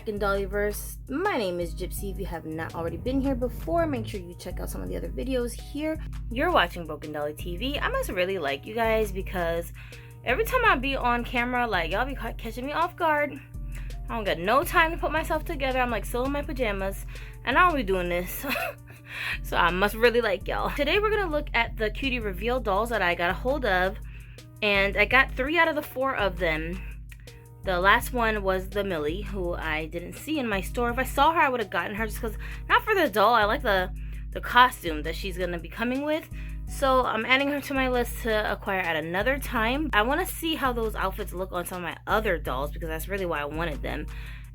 back in Dollyverse. My name is Gypsy. If you have not already been here before, make sure you check out some of the other videos here. You're watching Broken Dolly TV. I must really like you guys because every time I be on camera, like, y'all be catching me off guard. I don't got no time to put myself together. I'm like still in my pajamas and I don't be doing this. So I must really like y'all. Today we're gonna look at the Cutie reveal dolls that I got a hold of, and I got 3 out of the 4 of them. The last one was the Millie, who I didn't see in my store. If I saw her, I would have gotten her just because, not for the doll, I like the costume that she's going to be coming with. So I'm adding her to my list to acquire at another time. I want to see how those outfits look on some of my other dolls because that's really why I wanted them.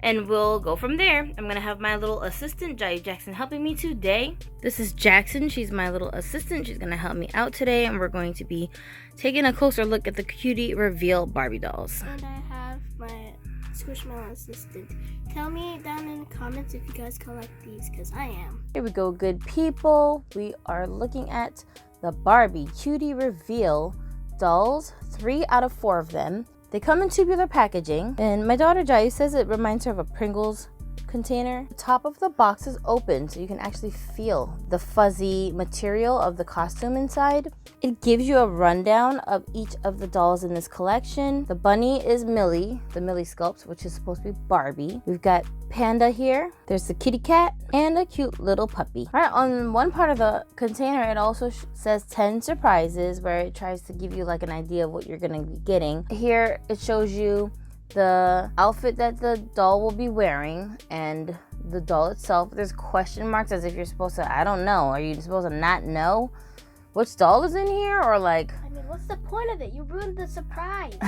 And we'll go from there. I'm going to have my little assistant, Jai Jackson, helping me today. This is Jackson. She's my little assistant. She's going to help me out today. And we're going to be taking a closer look at the Cutie reveal Barbie dolls. And I have my Squishmallow assistant. Tell me down in the comments if you guys collect these, because I am. Here we go, good people. We are looking at the Barbie Cutie reveal dolls. 3 out of 4 of them. They come in tubular packaging, and my daughter Jai says it reminds her of a Pringles container. The top of the box is open, so you can actually feel the fuzzy material of the costume inside. It gives you a rundown of each of the dolls in this collection. The bunny is Millie, the Millie Sculpts, which is supposed to be Barbie. We've got Panda here. There's the kitty cat and a cute little puppy. All right, on one part of the container, it also says 10 surprises, where it tries to give you like an idea of what you're gonna be getting. Here, it shows you the outfit that the doll will be wearing and the doll itself. There's question marks as if you're supposed to, I don't know, are you supposed to not know which doll is in here, or like, I mean, what's the point of it? You ruined the surprise.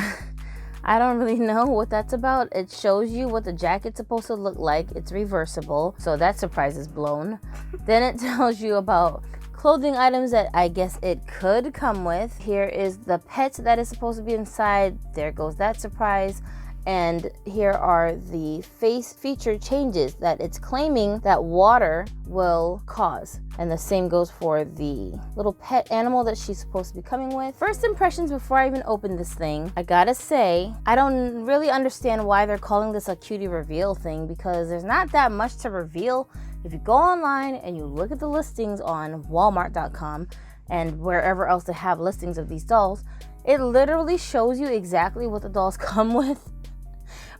I don't really know what that's about. It shows you what the jacket's supposed to look like. It's reversible, so that surprise is blown. Then it tells you about clothing items that I guess it could come with. Here is the pet that is supposed to be inside. There goes that surprise. And here are the face feature changes that it's claiming that water will cause. And the same goes for the little pet animal that she's supposed to be coming with. First impressions before I even open this thing, I gotta say, I don't really understand why they're calling this a cutie reveal thing, because there's not that much to reveal. If you go online and you look at the listings on Walmart.com and wherever else they have listings of these dolls, it literally shows you exactly what the dolls come with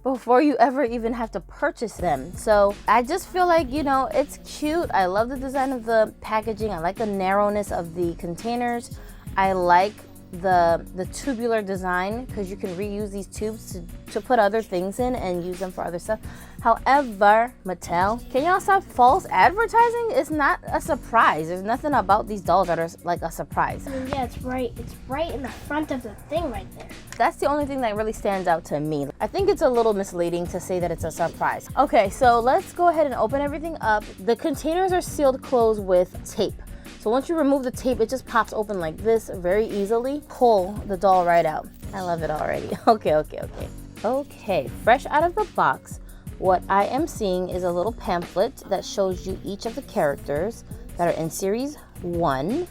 before you ever even have to purchase them. So I just feel like, you know, it's cute. I love the design of the packaging. I like the narrowness of the containers. I like the tubular design because you can reuse these tubes to put other things in and use them for other stuff. However, Mattel, can y'all stop false advertising? It's not a surprise. There's nothing about these dolls that are like a surprise. I mean, yeah, it's right in the front of the thing right there. That's the only thing that really stands out to me. I think it's a little misleading to say that it's a surprise. Okay, so let's go ahead and open everything up. The containers are sealed closed with tape. So once you remove the tape, it just pops open like this very easily. Pull the doll right out. I love it already. Okay, fresh out of the box, what I am seeing is a little pamphlet that shows you each of the characters that are in series 1.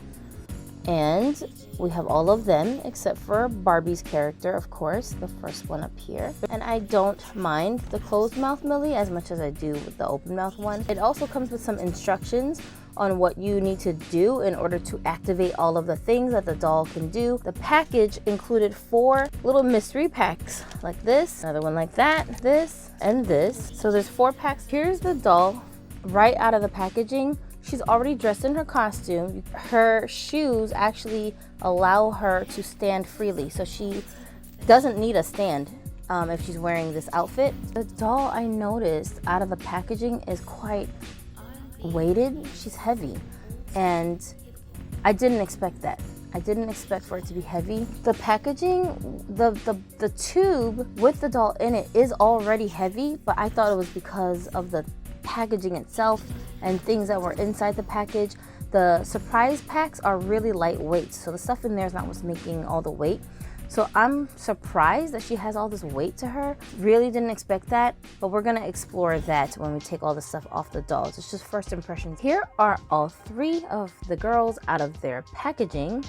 And we have all of them except for Barbie's character, of course, the first one up here. And I don't mind the closed mouth Millie as much as I do with the open mouth one. It also comes with some instructions on what you need to do in order to activate all of the things that the doll can do. The package included 4 little mystery packs like this, another one like that, this, and this. So there's 4 packs. Here's the doll right out of the packaging. She's already dressed in her costume. Her shoes actually allow her to stand freely, so she doesn't need a stand if she's wearing this outfit. The doll, I noticed out of the packaging, is quite weighted. She's heavy, and I didn't expect that. I didn't expect for it to be heavy. The packaging, the tube with the doll in it is already heavy, but I thought it was because of the packaging itself and things that were inside the package. The surprise packs are really lightweight, so the stuff in there is not what's making all the weight. So I'm surprised that she has all this weight to her. Really didn't expect that, but we're gonna explore that when we take all the stuff off the dolls. It's just first impressions. Here are all 3 of the girls out of their packaging,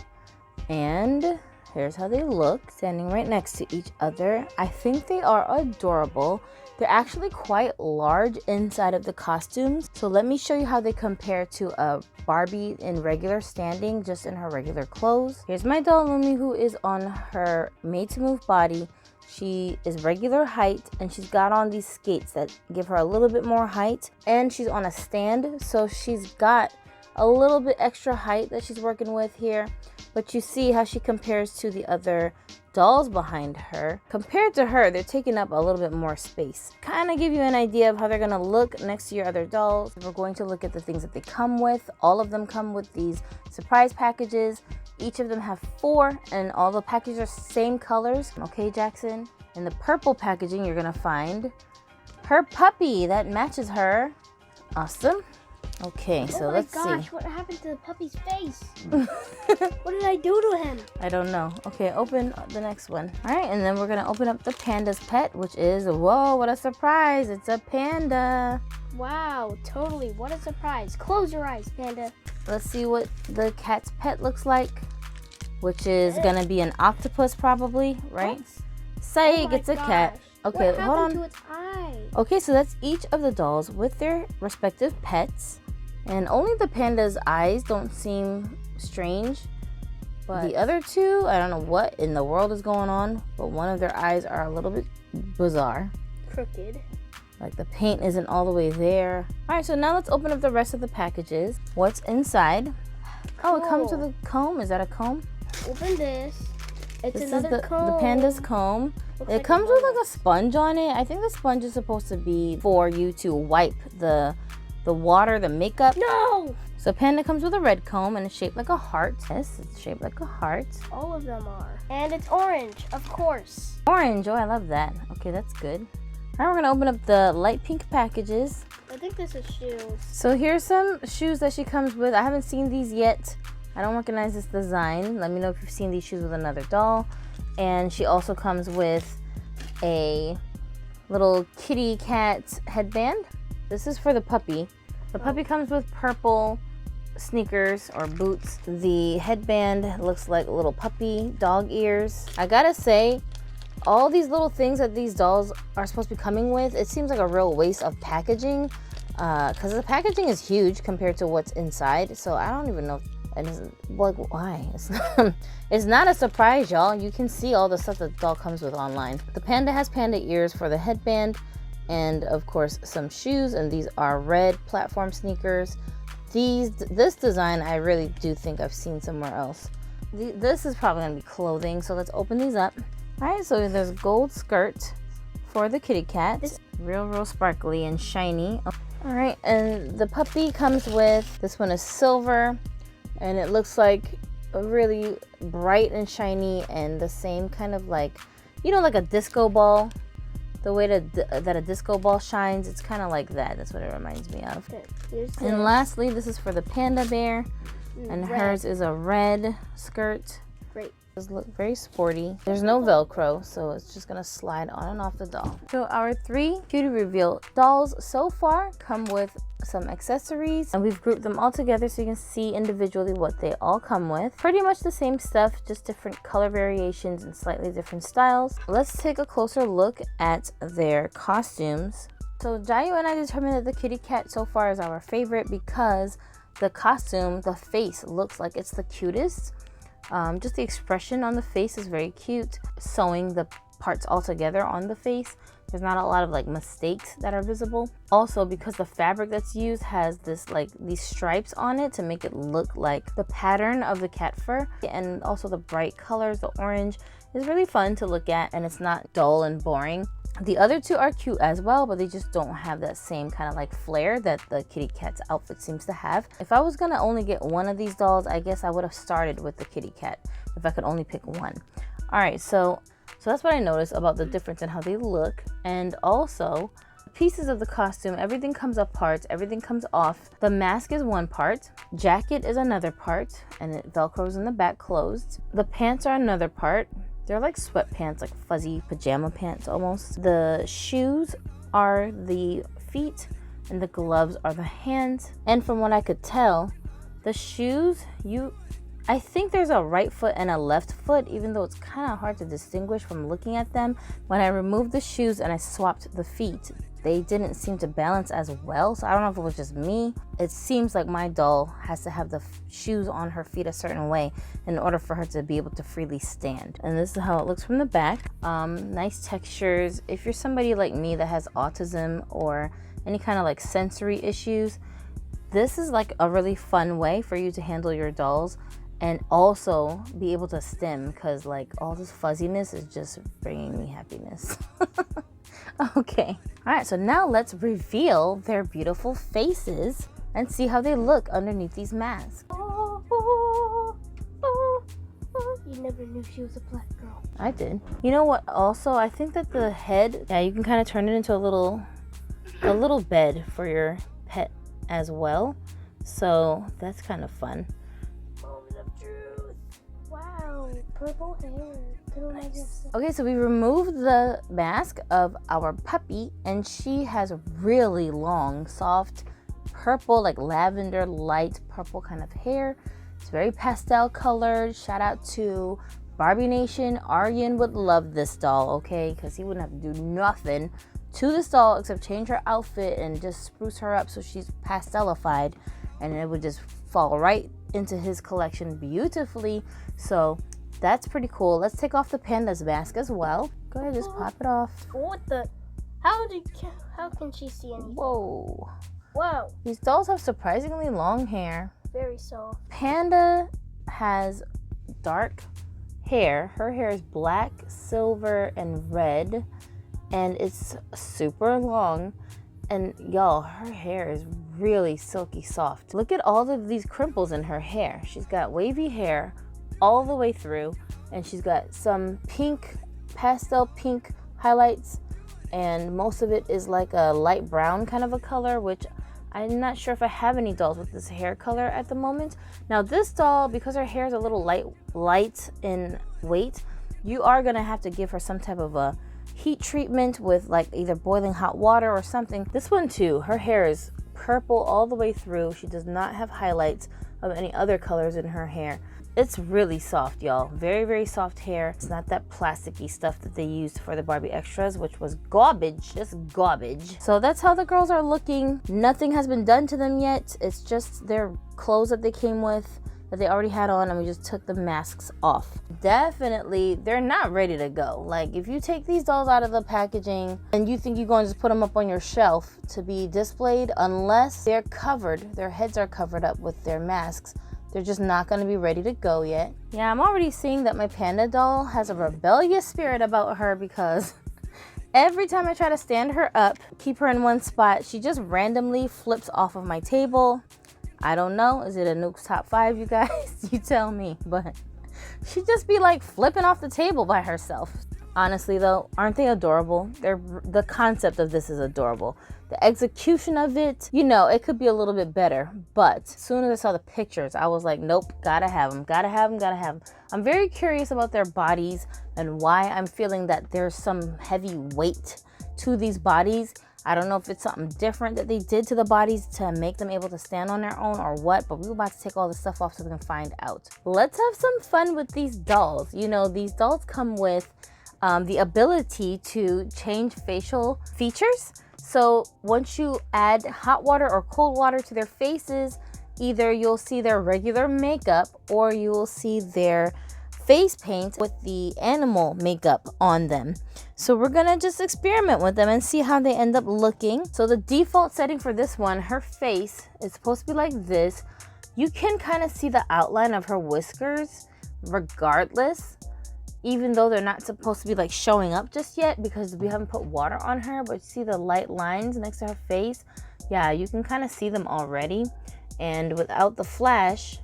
and here's how they look standing right next to each other. I think they are adorable. They're actually quite large inside of the costumes. So let me show you how they compare to a Barbie in regular standing, just in her regular clothes. Here's my doll Lumi, who is on her Made to Move body. She is regular height, and she's got on these skates that give her a little bit more height, and she's on a stand, so she's got a little bit extra height that she's working with here. But you see how she compares to the other dolls behind her. Compared to her, they're taking up a little bit more space. Kind of give you an idea of how they're gonna look next to your other dolls. We're going to look at the things that they come with. All of them come with these surprise packages. Each of them have 4, and all the packages are same colors. Okay, Jackson? In the purple packaging, you're gonna find her puppy that matches her. Awesome. Okay, so let's see. Oh my gosh, what happened to the puppy's face? What did I do to him? I don't know. Okay, open the next one. All right, and then we're gonna open up the panda's pet, which is, whoa, what a surprise. It's a panda. Wow, totally. What a surprise. Close your eyes, Panda. Let's see what the cat's pet looks like, which is gonna be an octopus probably, right? Psych, it's a cat. Okay, what hold on. to its eye? Okay, so that's each of the dolls with their respective pets. And only the panda's eyes don't seem strange. But the other two, I don't know what in the world is going on, but one of their eyes are a little bit bizarre. Crooked. Like the paint isn't all the way there. All right, so now let's open up the rest of the packages. What's inside? Oh, it comes with a comb. Is that a comb? Open this. It's This another is the comb. panda's comb. Looks It like comes a with like a sponge on it. I think the sponge is supposed to be for you to wipe the water, the makeup. No! So Panda comes with a red comb, and it's shaped like a heart. Yes, it's shaped like a heart. All of them are. And it's orange, of course. Orange, oh, I love that. Okay, that's good. Now we're gonna open up the light pink packages. I think this is shoes. So here's some shoes that she comes with. I haven't seen these yet. I don't recognize this design. Let me know if you've seen these shoes with another doll. And she also comes with a little kitty cat headband. This is for the puppy. The puppy comes with purple sneakers or boots. The headband looks like little puppy dog ears. I gotta say, all these little things that these dolls are supposed to be coming with, it seems like a real waste of packaging, because the packaging is huge compared to what's inside. So I don't even know. And it's like, why? It's not a surprise, y'all. You can see all the stuff that the doll comes with online. The panda has panda ears for the headband, and of course some shoes, and these are red platform sneakers. This design I really do think I've seen somewhere else. This is probably gonna be clothing, so let's open these up. All right, so there's gold skirt for the kitty cat. It's real sparkly and shiny. All right, and the puppy comes with, this one is silver, and it looks like really bright and shiny, and the same kind of like, you know, like a disco ball. The way that a disco ball shines, it's kind of like that. That's what it reminds me of. And lastly, this is for the panda bear, and hers is a red skirt. Great. Does look very sporty. There's no Velcro, so it's just gonna slide on and off the doll. So our 3 Cutie Reveal dolls so far come with some accessories, and we've grouped them all together so you can see individually what they all come with. Pretty much the same stuff, just different color variations and slightly different styles. Let's take a closer look at their costumes. So Jayu and I determined that the kitty cat so far is our favorite because the costume, the face, looks like it's the cutest. Just the expression on the face is very cute. Sewing the parts all together on the face, there's not a lot of like mistakes that are visible. Also, because the fabric that's used has this like these stripes on it to make it look like the pattern of the cat fur, and also the bright colors, the orange is really fun to look at, and it's not dull and boring. The other 2 are cute as well, but they just don't have that same kind of like flair that the kitty cat's outfit seems to have. If I was gonna only get one of these dolls, I guess I would have started with the kitty cat if I could only pick one. All right, so that's what I noticed about the difference in how they look. And also pieces of the costume, everything comes apart, everything comes off. The mask is one part, jacket is another part, and it velcros in the back closed. The pants are another part. They're like sweatpants, like fuzzy pajama pants almost. The shoes are the feet, and the gloves are the hands. And from what I could tell, the shoes, I think there's a right foot and a left foot, even though it's kind of hard to distinguish from looking at them. When I removed the shoes and I swapped the feet, they didn't seem to balance as well. So I don't know if it was just me. It seems like my doll has to have the shoes on her feet a certain way in order for her to be able to freely stand. And this is how it looks from the back. Nice textures. If you're somebody like me that has autism or any kind of like sensory issues, this is like a really fun way for you to handle your dolls and also be able to stim, because like all this fuzziness is just bringing me happiness. Okay, all right, so now let's reveal their beautiful faces and see how they look underneath these masks. You never knew she was a black girl. I did. You know what, also I think that the head, yeah, you can kind of turn it into a little bed for your pet as well, so that's kind of fun. Moment of truth. Wow, purple hair. Nice. Okay, so we removed the mask of our puppy, and she has really long, soft, purple, like lavender, light purple kind of hair. It's very pastel colored. Shout out to Barbie Nation. Aryan would love this doll, okay? Because he wouldn't have to do nothing to this doll except change her outfit and just spruce her up so she's pastelified, and it would just fall right into his collection beautifully. So that's pretty cool. Let's take off the panda's mask as well. Go ahead, just pop it off. What the? How can she see anything? Whoa. Wow. These dolls have surprisingly long hair. Very soft. Panda has dark hair. Her hair is black, silver, and red, and it's super long. And y'all, her hair is really silky soft. Look at all of these crimples in her hair. She's got wavy hair all the way through, and she's got some pink, pastel pink highlights, and most of it is like a light brown kind of a color, which I'm not sure if I have any dolls with this hair color at the moment. Now this doll, because her hair is a little light in weight, you are gonna have to give her some type of a heat treatment with like either boiling hot water or something. This one too, her hair is purple all the way through. She does not have highlights of any other colors in her hair. It's really soft, y'all. Very, very soft hair. It's not that plasticky stuff that they used for the Barbie extras, which was garbage, just garbage. So that's how the girls are looking. Nothing has been done to them yet. It's just their clothes that they came with, that they already had on, and we just took the masks off. Definitely, they're not ready to go. Like, if you take these dolls out of the packaging and you think you're going to just put them up on your shelf to be displayed, unless they're covered, their heads are covered up with their masks, they're just not going to be ready to go yet. Yeah, I'm already seeing that my panda doll has a rebellious spirit about her, because every time I try to stand her up, keep her in one spot, she just randomly flips off of my table. I don't know. Is it a Nuke's top 5, you guys? You tell me. But she just be like flipping off the table by herself. Honestly though, aren't they adorable? The concept of this is adorable. The execution of it, you know, it could be a little bit better, but as soon as I saw the pictures, I was like, nope, gotta have them, gotta have them, gotta have them. I'm very curious about their bodies and why I'm feeling that there's some heavy weight to these bodies. I don't know if it's something different that they did to the bodies to make them able to stand on their own or what, but we're about to take all this stuff off so we can find out. Let's have some fun with these dolls. You know, these dolls come with the ability to change facial features. So once you add hot water or cold water to their faces, either you'll see their regular makeup or you will see their face paint with the animal makeup on them. So we're gonna just experiment with them and see how they end up looking. So the default setting for this one, her face is supposed to be like this. You can kind of see the outline of her whiskers regardless, even though they're not supposed to be like showing up just yet because we haven't put water on her, but you see the light lines next to her face? Yeah, you can kind of see them already. And without the flash,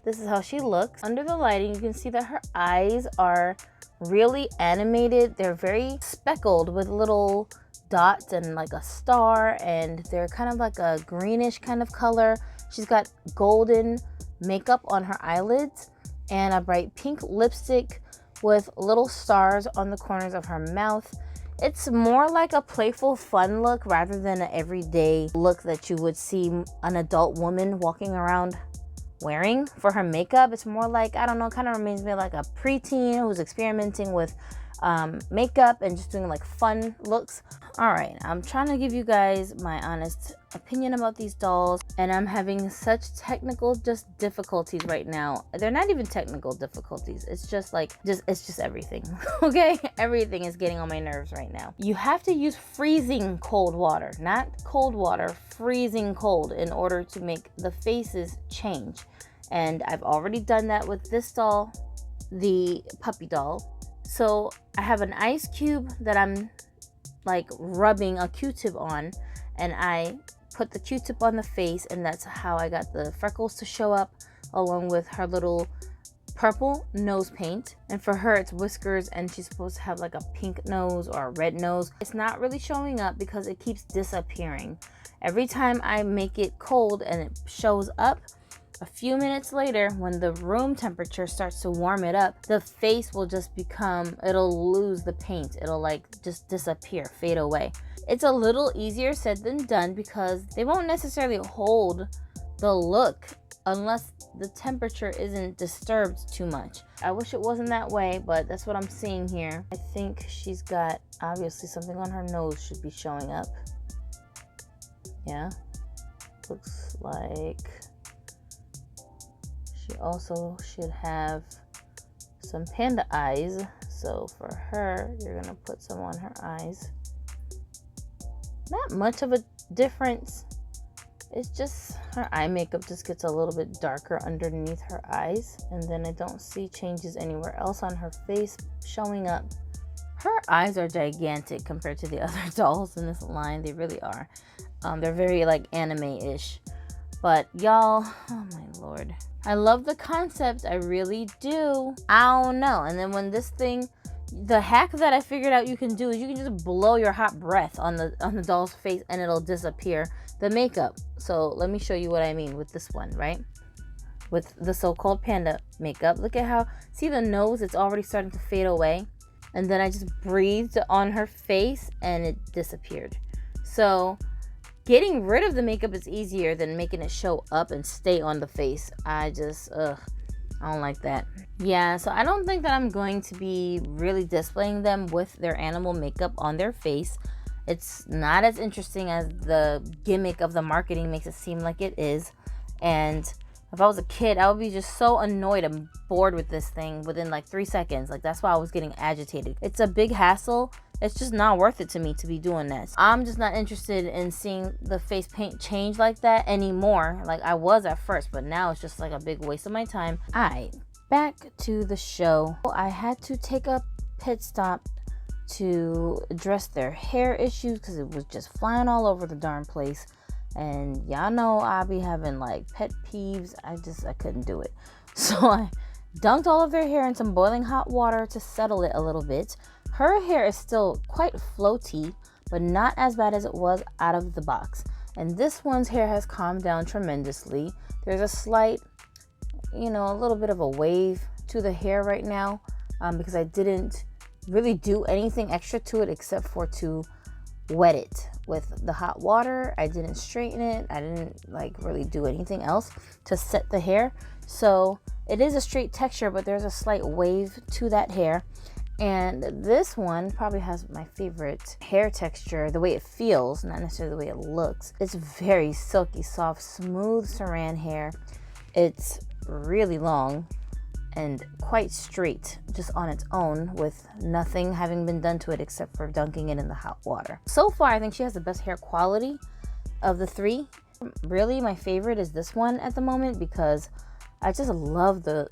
this is how she looks. Under the lighting, you can see that her eyes are really animated. They're very speckled with little dots and like a star, and they're kind of like a greenish kind of color. She's got golden makeup on her eyelids and a bright pink lipstick with little stars on the corners of her mouth. It's more like a playful, fun look rather than an everyday look that you would see an adult woman walking around wearing for her makeup. It's more like, I don't know, kind of reminds me of like a preteen who's experimenting with makeup and just doing like fun looks. All right, I'm trying to give you guys my honest opinion about these dolls, and I'm having such technical difficulties right now. They're not even technical difficulties. It's just like it's just everything. Okay, everything is getting on my nerves right now. You have to use freezing cold water, not cold water, freezing cold, in order to make the faces change. And I've already done that with this doll, the puppy doll. So I have an ice cube that I'm like rubbing a Q-tip on, and I put the Q-tip on the face, and that's how I got the freckles to show up, along with her little purple nose paint. And for her, it's whiskers, and she's supposed to have like a pink nose or a red nose. It's not really showing up because it keeps disappearing. Every time I make it cold and it shows up, a few minutes later, when the room temperature starts to warm it up, the face will just it'll lose the paint. It'll like just disappear, fade away. It's a little easier said than done because they won't necessarily hold the look unless the temperature isn't disturbed too much. I wish it wasn't that way, but that's what I'm seeing here. I think she's got, obviously something on her nose should be showing up. Yeah, looks like she also should have some panda eyes. So for her, you're gonna put some on her eyes. Not much of a difference. It's just her eye makeup just gets a little bit darker underneath her eyes. And then I don't see changes anywhere else on her face showing up. Her eyes are gigantic compared to the other dolls in this line. They really are. They're very like anime-ish. But y'all, oh my lord. I love the concept, I really do. I don't know. And then when this thing, the hack that I figured out you can do is you can just blow your hot breath on the doll's face and it'll disappear the makeup. So let me show you what I mean with this one, right? With the so-called panda makeup. Look at how, see the nose, it's already starting to fade away. And then I just breathed on her face and it disappeared. So getting rid of the makeup is easier than making it show up and stay on the face. I don't like that. Yeah, so I don't think that I'm going to be really displaying them with their animal makeup on their face. It's not as interesting as the gimmick of the marketing makes it seem like it is. And if I was a kid, I would be just so annoyed and bored with this thing within like 3 seconds. Like, that's why I was getting agitated. It's a big hassle. It's just not worth it to me to be doing that. I'm just not interested in seeing the face paint change like that anymore. Like I was at first, but now it's just like a big waste of my time. Alright, back to the show. I had to take a pit stop to address their hair issues because it was just flying all over the darn place. And y'all know I be having like pet peeves. I couldn't do it. So I dunked all of their hair in some boiling hot water to settle it a little bit. Her hair is still quite floaty, but not as bad as it was out of the box. And this one's hair has calmed down tremendously. There's a slight, a little bit of a wave to the hair right now because I didn't really do anything extra to it except for to wet it with the hot water. I didn't straighten it. I didn't really do anything else to set the hair. So it is a straight texture, but there's a slight wave to that hair. And this one probably has my favorite hair texture, the way it feels, not necessarily the way it looks. It's very silky, soft, smooth saran hair. It's really long and quite straight just on its own with nothing having been done to it except for dunking it in the hot water. So far, I think she has the best hair quality of the three. Really, my favorite is this one at the moment because I just love the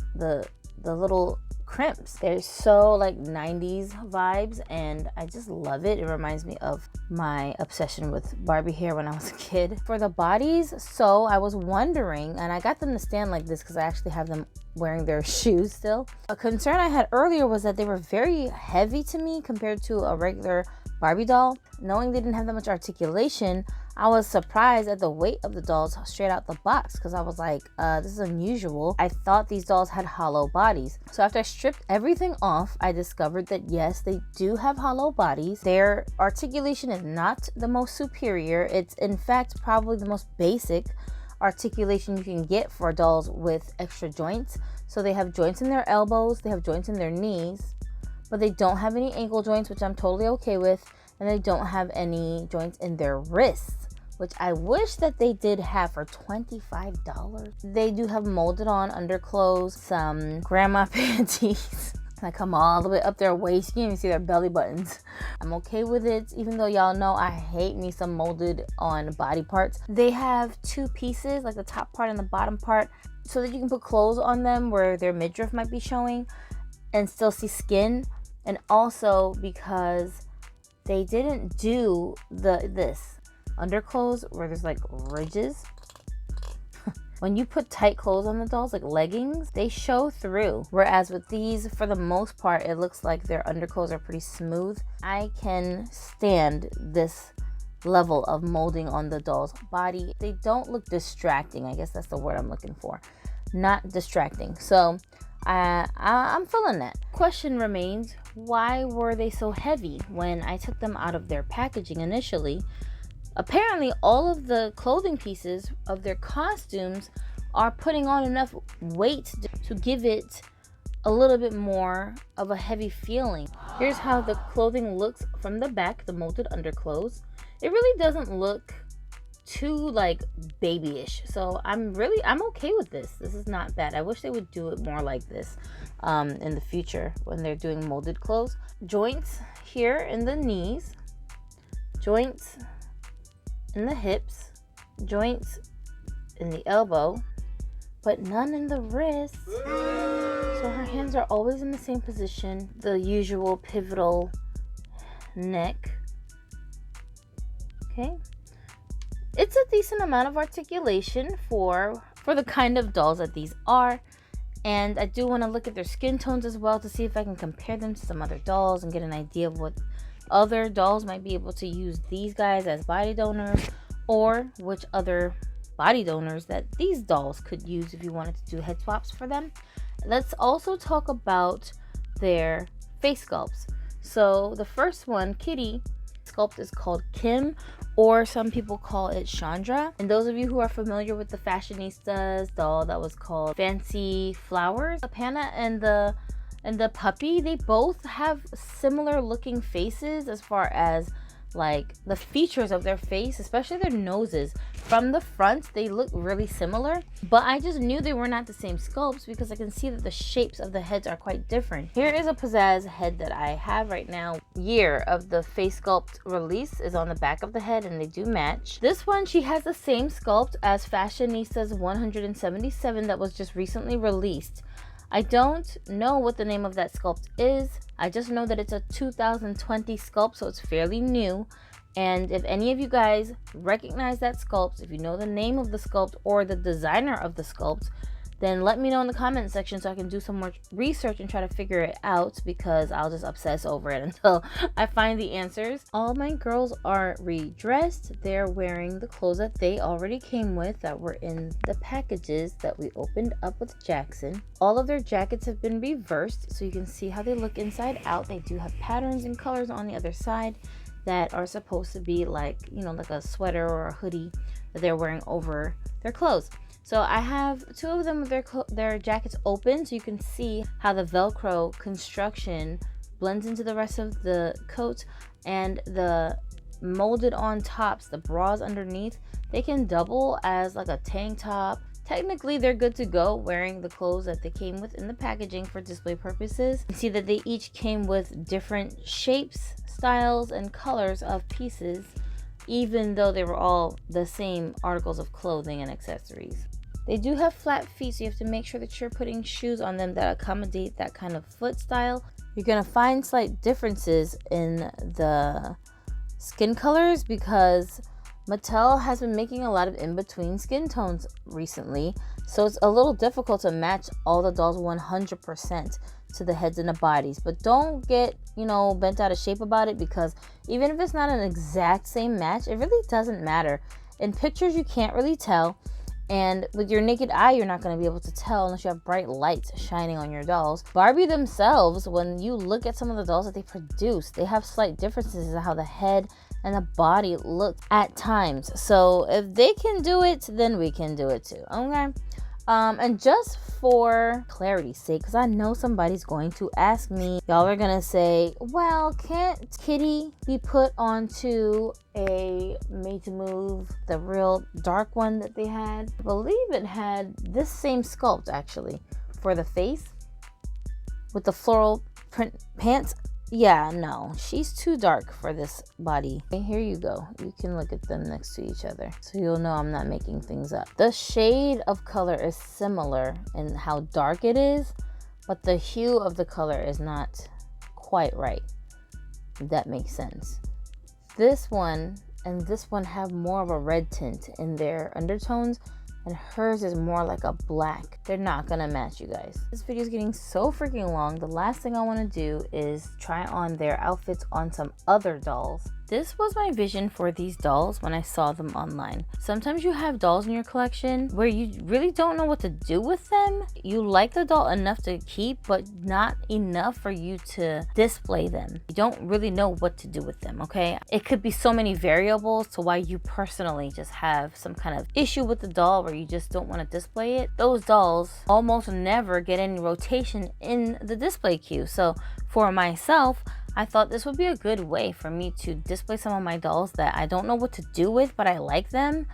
little crimps. They're so like 90s vibes and I just love it. It reminds me of my obsession with Barbie hair when I was a kid. For the bodies, so I was wondering, and I got them to stand like this because I actually have them wearing their shoes still. A concern I had earlier was that they were very heavy to me compared to a regular Barbie doll. Knowing they didn't have that much articulation, I was surprised at the weight of the dolls straight out the box because I was like, this is unusual. I thought these dolls had hollow bodies. So after I stripped everything off, I discovered that yes, they do have hollow bodies. Their articulation is not the most superior. It's in fact probably the most basic articulation you can get for dolls with extra joints. So they have joints in their elbows, they have joints in their knees, but they don't have any ankle joints, which I'm totally okay with, and they don't have any joints in their wrists, which I wish that they did have for $25. They do have molded on underclothes, some grandma panties that come all the way up their waist. You can't even see their belly buttons. I'm okay with it, even though y'all know I hate me some molded on body parts. They have two pieces, like the top part and the bottom part, so that you can put clothes on them where their midriff might be showing and still see skin. And also because they didn't do this underclothes where there's like ridges. When you put tight clothes on the dolls, like leggings, they show through. Whereas with these, for the most part, it looks like their underclothes are pretty smooth. I can stand this level of molding on the doll's body. They don't look distracting. I guess that's the word I'm looking for. Not distracting. So I'm feeling that. Question remains, why were they so heavy when I took them out of their packaging initially? Apparently, all of the clothing pieces of their costumes are putting on enough weight to give it a little bit more of a heavy feeling. Here's how the clothing looks from the back, the molded underclothes. It really doesn't look too like babyish, so I'm okay with this. This is not bad. I wish they would do it more like this in the future when they're doing molded clothes. Joints here in the knees, joints in the hips, joints in the elbow, but none in the wrist. So her hands are always in the same position, the usual pivotal neck. Okay, it's a decent amount of articulation for the kind of dolls that these are. And I do want to look at their skin tones as well to see if I can compare them to some other dolls and get an idea of what other dolls might be able to use these guys as body donors, or which other body donors that these dolls could use if you wanted to do head swaps for them. Let's also talk about their face sculpts. So the first one, Kitty sculpt, is called Kim, or some people call it Chandra. And those of you who are familiar with the Fashionistas doll that was called Fancy Flowers, the Panda and the puppy, they both have similar looking faces as far as like the features of their face, especially their noses. From the front, they look really similar, but I just knew they were not the same sculpts because I can see that the shapes of the heads are quite different. Here is a pizzazz head that I have right now. Year of the face sculpt release is on the back of the head, and they do match. This one, she has the same sculpt as Fashionistas 177 that was just recently released. I don't know what the name of that sculpt is. I just know that it's a 2020 sculpt, so it's fairly new. And if any of you guys recognize that sculpt, if you know the name of the sculpt or the designer of the sculpt, then let me know in the comment section so I can do some more research and try to figure it out, because I'll just obsess over it until I find the answers. All my girls are redressed. They're wearing the clothes that they already came with that were in the packages that we opened up with Jackson. All of their jackets have been reversed so you can see how they look inside out. They do have patterns and colors on the other side that are supposed to be like, you know, like a sweater or a hoodie that they're wearing over their clothes. So I have two of them with their jackets open, so you can see how the Velcro construction blends into the rest of the coat, and the molded on tops, the bras underneath, they can double as like a tank top. Technically, they're good to go wearing the clothes that they came with in the packaging for display purposes. You see that they each came with different shapes, styles, and colors of pieces, even though they were all the same articles of clothing and accessories. They do have flat feet, so you have to make sure that you're putting shoes on them that accommodate that kind of foot style. You're going to find slight differences in the skin colors because Mattel has been making a lot of in-between skin tones recently, so it's a little difficult to match all the dolls 100% to the heads and the bodies. But don't get, bent out of shape about it, because even if it's not an exact same match, it really doesn't matter. In pictures, you can't really tell. And with your naked eye, you're not going to be able to tell unless you have bright lights shining on your dolls. Barbie themselves, when you look at some of the dolls that they produce, they have slight differences in how the head and the body looks at times. So if they can do it, then we can do it too, okay? And just for clarity's sake, because I know somebody's going to ask me, y'all are gonna say, well, can't Kitty be put onto a Made to Move, the real dark one that they had? I believe it had this same sculpt actually for the face with the floral print pants. Yeah, no, she's too dark for this body. Okay, here you go. You can look at them next to each other, so you'll know I'm not making things up. The shade of color is similar in how dark it is, but the hue of the color is not quite right, if that makes sense. This one and this one have more of a red tint in their undertones, and hers is more like a black. They're not gonna match, you guys. This video is getting so freaking long. The last thing I want to do is try on their outfits on some other dolls. This was my vision for these dolls when I saw them online. Sometimes you have dolls in your collection where you really don't know what to do with them. You like the doll enough to keep, but not enough for you to display them. You don't really know what to do with them, okay? It could be so many variables to why you personally just have some kind of issue with the doll where you just don't want to display it. Those dolls almost never get any rotation in the display queue. So for myself, I thought this would be a good way for me to display some of my dolls that I don't know what to do with, but I like them,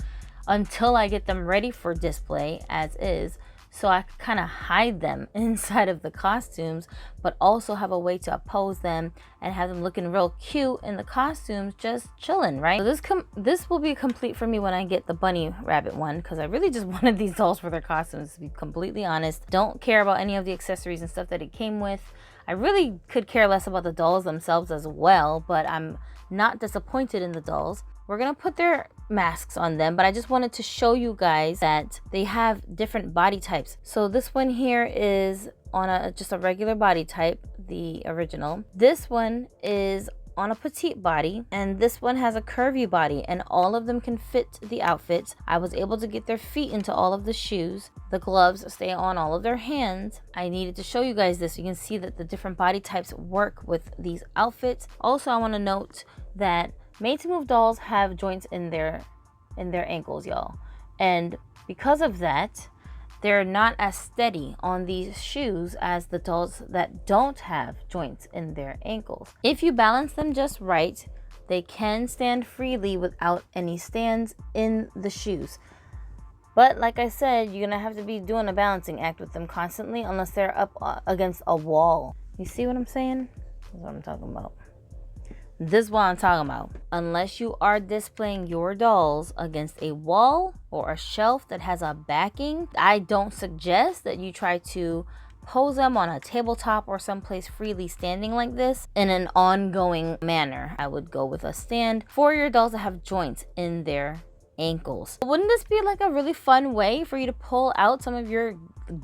until I get them ready for display as is, so I can kind of hide them inside of the costumes, but also have a way to pose them and have them looking real cute in the costumes, just chilling, right? So this will be complete for me when I get the bunny rabbit one, because I really just wanted these dolls for their costumes, to be completely honest. Don't care about any of the accessories and stuff that it came with. I really could care less about the dolls themselves as well, but I'm not disappointed in the dolls. We're gonna put their masks on them, but I just wanted to show you guys that they have different body types. So this one here is on just a regular body type, the original. This one is on a petite body, and this one has a curvy body, and all of them can fit the outfits. I was able to get their feet into all of the shoes. The gloves stay on all of their hands. I needed to show you guys this so you can see that the different body types work with these outfits. Also, I want to note that Made to Move dolls have joints in their ankles, y'all, and because of that, they're not as steady on these shoes as the dolls that don't have joints in their ankles. If you balance them just right, they can stand freely without any stands in the shoes. But like I said, you're gonna have to be doing a balancing act with them constantly, unless they're up against a wall. You see what I'm saying? That's what I'm talking about. This is what I'm talking about. Unless you are displaying your dolls against a wall or a shelf that has a backing, I don't suggest that you try to pose them on a tabletop or someplace freely standing like this in an ongoing manner. I would go with a stand for your dolls that have joints in their ankles. Wouldn't this be like a really fun way for you to pull out some of your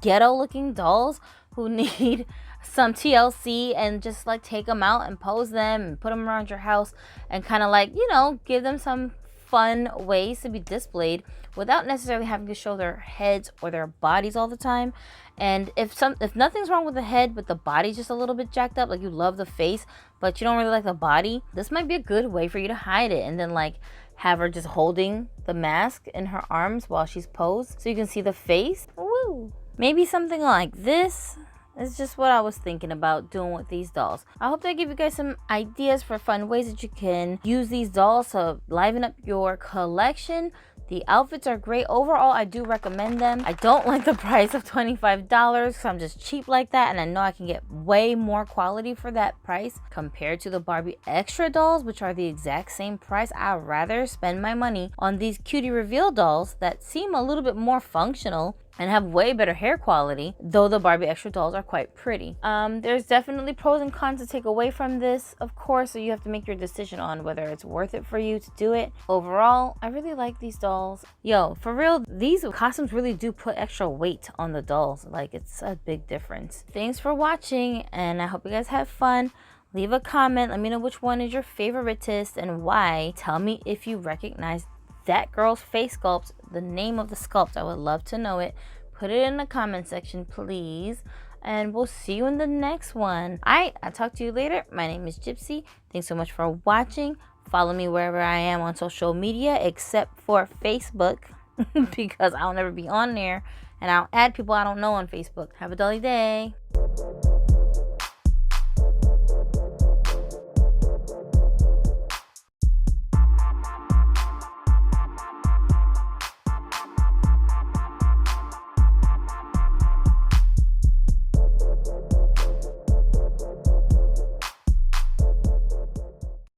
ghetto looking dolls who need some TLC and just like take them out and pose them and put them around your house and kind of like, you know, give them some fun ways to be displayed without necessarily having to show their heads or their bodies all the time. And if nothing's wrong with the head but the body's just a little bit jacked up, like you love the face but you don't really like the body, this might be a good way for you to hide it, and then like have her just holding the mask in her arms while she's posed so you can see the face. Woo! Maybe something like this. It's just what I was thinking about doing with these dolls. I hope that give you guys some ideas for fun ways that you can use these dolls to liven up your collection. The outfits are great. Overall, I do recommend them. I don't like the price of $25 because I'm just cheap like that, and I know I can get way more quality for that price compared to the Barbie Extra dolls, which are the exact same price. I'd rather spend my money on these cutie reveal dolls that seem a little bit more functional and have way better hair quality, though the Barbie Extra dolls are quite pretty. There's definitely pros and cons to take away from this, of course, so you have to make your decision on whether it's worth it for you to do it. Overall, I really like these dolls. Yo, for real, these costumes really do put extra weight on the dolls. Like, it's a big difference. Thanks for watching, and I hope you guys have fun. Leave a comment. Let me know which one is your favoritist and why. Tell me if you recognize that girl's face sculpt, the name of the sculpt. I would love to know it. Put it in the comment section, please, and we'll see you in the next one. I'll talk to you later. My name is Gypsy. Thanks so much for watching. Follow me wherever I am on social media except for Facebook because I'll never be on there and I'll add people I don't know on Facebook. Have a Dolly day.